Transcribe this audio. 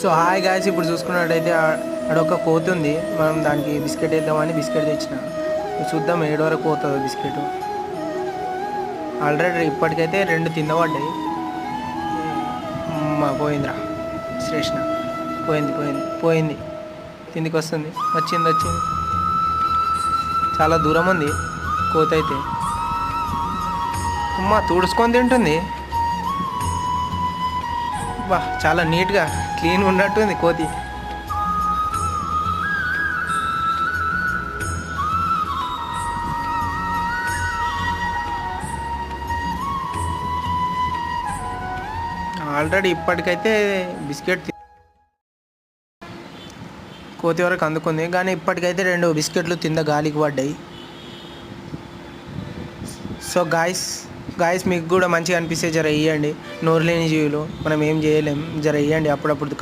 So hi guys, ఇప్పుడు చూసుకున్నట్టయితే అడొక కోతి ఉంది. మనం దానికి బిస్కెట్ వేద్దామని బిస్కెట్ తెచ్చిన. చూద్దాం ఏడు వరకు పోతుందో బిస్కెట్. ఆల్రెడీ ఇప్పటికైతే 2 తిందబడ్డాయి. పోయిందిరా శ్రేష్ణ, పోయింది. కిందికి వస్తుంది. వచ్చింది. చాలా దూరం ఉంది కోతి అయితే. తుడుచుకొని తింటుంది. బా, చాలా నీట్గా క్లీన్గా ఉన్నట్టుంది కోతి. ఆల్రెడీ ఇప్పటికైతే బిస్కెట్ కోతి వరకు అందుకుంది, కానీ ఇప్పటికైతే 2 బిస్కెట్లు తింద గాలికి పడ్డాయి. సో గాయస్ మీకు కూడా మంచిగా అనిపిస్తే జర ఇవ్వండి. నోరు లేని జీవులు మనం ఏం చేయలేం, జర ఇవ్వండి. అప్పుడప్పుడు